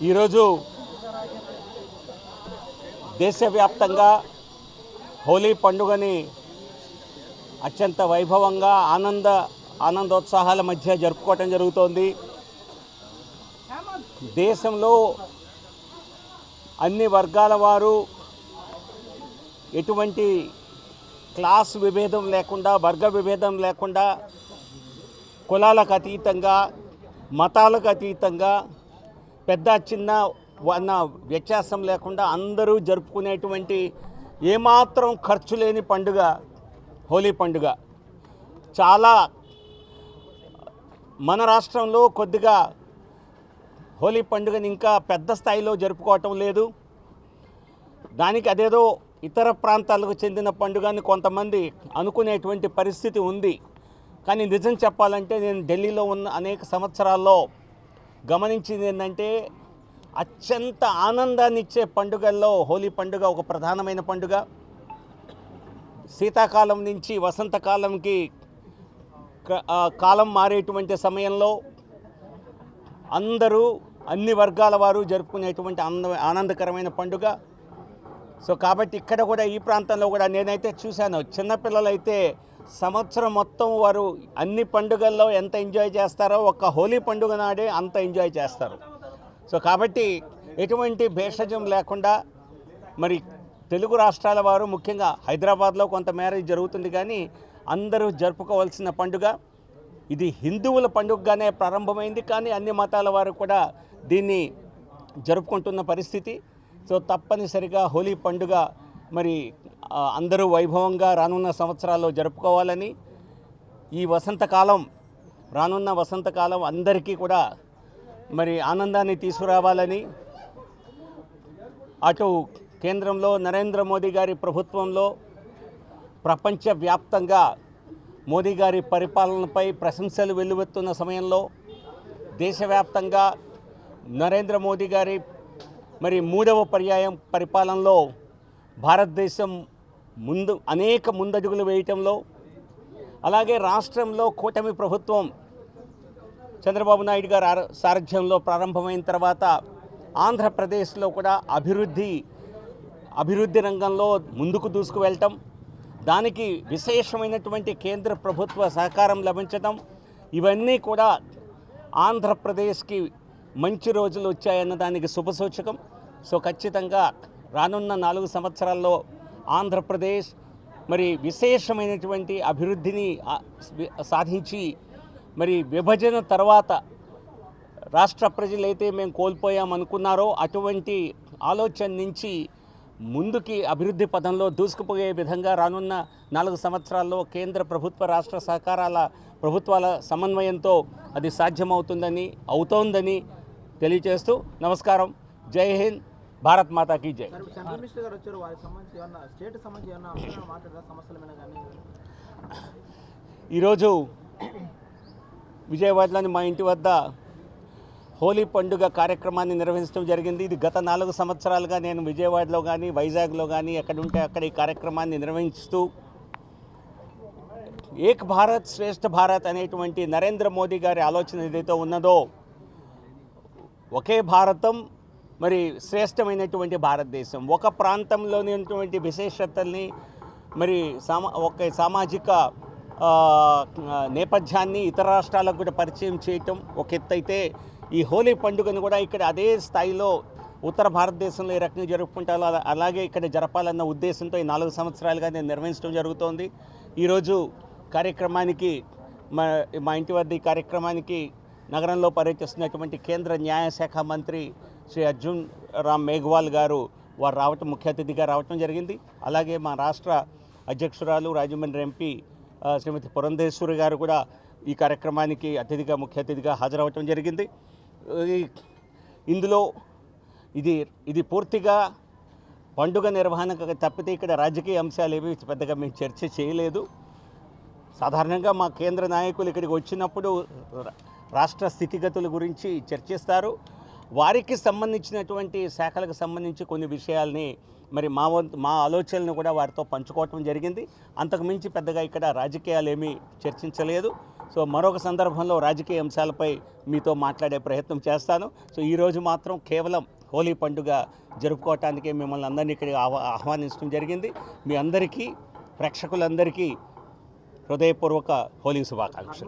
ఈరోజు దేశవ్యాప్తంగా హోలీ పండుగని అత్యంత వైభవంగా ఆనందోత్సాహాల మధ్య జరుపుకోవటం జరుగుతోంది. దేశంలో అన్ని వర్గాల వారు ఎటువంటి క్లాస్ విభేదం లేకుండా, వర్గ విభేదం లేకుండా, కులాలకు అతీతంగా, మతాలకు అతీతంగా, పెద్ద చిన్న అన్న వ్యత్యాసం లేకుండా అందరూ జరుపుకునేటువంటి ఏమాత్రం ఖర్చు లేని పండుగ హోలీ పండుగ. చాలా మన రాష్ట్రంలో కొద్దిగా హోలీ పండుగని ఇంకా పెద్ద స్థాయిలో జరుపుకోవటం లేదు. దానికి అదేదో ఇతర ప్రాంతాలకు చెందిన పండుగని కొంతమంది అనుకునేటువంటి పరిస్థితి ఉంది. కానీ నిజం చెప్పాలంటే నేను ఢిల్లీలో ఉన్న అనేక సంవత్సరాల్లో గమనించింది ఏంటంటే, అత్యంత ఆనందాన్ని ఇచ్చే పండుగల్లో హోలీ పండుగ ఒక ప్రధానమైన పండుగ. శీతాకాలం నుంచి వసంతకాలంకి కాలం మారేటువంటి సమయంలో అందరూ అన్ని వర్గాల వారు జరుపుకునేటువంటి ఆనందకరమైన పండుగ. సో కాబట్టి ఇక్కడ కూడా ఈ ప్రాంతంలో కూడా నేనైతే చూశాను, చిన్నపిల్లలైతే సంవత్సరం మొత్తం వారు అన్ని పండుగల్లో ఎంత ఎంజాయ్ చేస్తారో ఒక్క హోలీ పండుగ నాడే అంత ఎంజాయ్ చేస్తారు. సో కాబట్టి ఎటువంటి భేషజం లేకుండా మరి తెలుగు రాష్ట్రాల వారు, ముఖ్యంగా హైదరాబాద్లో కొంత మేర జరుగుతుంది, కానీ అందరూ జరుపుకోవాల్సిన పండుగ ఇది. హిందువుల పండుగగానే ప్రారంభమైంది, కానీ అన్ని మతాల వారు కూడా దీన్ని జరుపుకుంటున్న పరిస్థితి. సో తప్పనిసరిగా హోలీ పండుగ మరి అందరూ వైభవంగా రానున్న సంవత్సరాల్లో జరుపుకోవాలని, ఈ వసంతకాలం, రానున్న వసంతకాలం అందరికీ కూడా మరి ఆనందాన్ని తీసుకురావాలని, అటు కేంద్రంలో నరేంద్ర మోదీ గారి ప్రభుత్వంలో ప్రపంచవ్యాప్తంగా మోదీ గారి పరిపాలనపై ప్రశంసలు వెల్లువెత్తున్న సమయంలో దేశవ్యాప్తంగా నరేంద్ర మోదీ గారి మరి 3వ పర్యాయం పరిపాలనలో భారతదేశం అనేక ముందడుగులు వేయటంలో, అలాగే రాష్ట్రంలో కూటమి ప్రభుత్వం చంద్రబాబు నాయుడు గారి సారథ్యంలో ప్రారంభమైన తర్వాత ఆంధ్రప్రదేశ్లో కూడా అభివృద్ధి రంగంలో ముందుకు దూసుకువెళ్ళటం, దానికి విశేషమైనటువంటి కేంద్ర ప్రభుత్వ సహకారం లభించడం, ఇవన్నీ కూడా ఆంధ్రప్రదేశ్కి మంచి రోజులు వచ్చాయన్న దానికి శుభసూచకం. సో ఖచ్చితంగా రానున్న 4 సంవత్సరాల్లో ఆంధ్రప్రదేశ్ మరి విశేషమైనటువంటి అభివృద్ధిని సాధించి, మరి విభజన తర్వాత రాష్ట్ర ప్రజలైతే మేము కోల్పోయామనుకున్నారో అటువంటి ఆలోచన నుంచి ముందుకి అభివృద్ధి పదంలో దూసుకుపోయే విధంగా రానున్న 4 సంవత్సరాల్లో కేంద్ర ప్రభుత్వ రాష్ట్ర సహకారాల ప్రభుత్వాల సమన్వయంతో అది అవుతోందని తెలియజేస్తూ నమస్కారం. జై హింద్, భారత్ మాతా కీ జై. ఈరోజు విజయవాడలోని మా ఇంటి వద్ద హోలీ పండుగ కార్యక్రమాన్ని నిర్వహించడం జరిగింది. ఇది గత 4 సంవత్సరాలుగా నేను విజయవాడలో కానీ, వైజాగ్లో కానీ ఎక్కడుంటే అక్కడ ఈ కార్యక్రమాన్ని నిర్వహిస్తూ ఏక్ భారత్ శ్రేష్ఠ భారత్ అనేటువంటి నరేంద్ర మోదీ గారి ఆలోచన ఏదైతే ఉన్నదో, ఒకే భారతం మరి శ్రేష్టమైనటువంటి భారతదేశం, ఒక ప్రాంతంలోని విశేషతల్ని మరి ఒక సామాజిక నేపథ్యాన్ని ఇతర రాష్ట్రాలకు కూడా పరిచయం చేయటం ఒక ఎత్తైతే, ఈ హోలీ పండుగను కూడా ఇక్కడ అదే స్థాయిలో ఉత్తర భారతదేశంలో ఈ రకంగా జరుపుకుంటారో అలాగే ఇక్కడ జరపాలన్న ఉద్దేశంతో ఈ 4 సంవత్సరాలుగా నేను నిర్వహించడం జరుగుతోంది. ఈరోజు కార్యక్రమానికి మా ఇంటి వద్ద ఈ కార్యక్రమానికి నగరంలో పర్యటిస్తున్నటువంటి కేంద్ర న్యాయశాఖ మంత్రి శ్రీ అర్జున్ రామ్ మేఘ్వాల్ గారు వారు ముఖ్య అతిథిగా రావటం జరిగింది. అలాగే మా రాష్ట్ర అధ్యక్షురాలు రాజమండ్రి ఎంపీ శ్రీమతి పురంధేశ్వరి గారు కూడా ఈ కార్యక్రమానికి ముఖ్య అతిథిగా హాజరవటం జరిగింది. ఇందులో ఇది పూర్తిగా పండుగ నిర్వహణకు తప్పితే ఇక్కడ రాజకీయ అంశాలు ఏవి పెద్దగా మేము చర్చ చేయలేదు. సాధారణంగా మా కేంద్ర నాయకులు ఇక్కడికి వచ్చినప్పుడు రాష్ట్ర స్థితిగతుల గురించి చర్చిస్తారు. వారికి సంబంధించినటువంటి శాఖలకు సంబంధించి కొన్ని విషయాల్ని మరి మా ఆలోచనలను కూడా వారితో పంచుకోవటం జరిగింది. అంతకు మించి పెద్దగా ఇక్కడ రాజకీయాలు ఏమీ చర్చించలేదు. సో మరొక సందర్భంలో రాజకీయ అంశాలపై మీతో మాట్లాడే ప్రయత్నం చేస్తాను. సో ఈరోజు మాత్రం కేవలం హోలీ పండుగ జరుపుకోవటానికే మిమ్మల్ని అందరినీ ఇక్కడికి ఆహ్వానించడం జరిగింది. మీ అందరికీ, ప్రేక్షకులందరికీ హృదయపూర్వక హోలీ శుభాకాంక్షలు.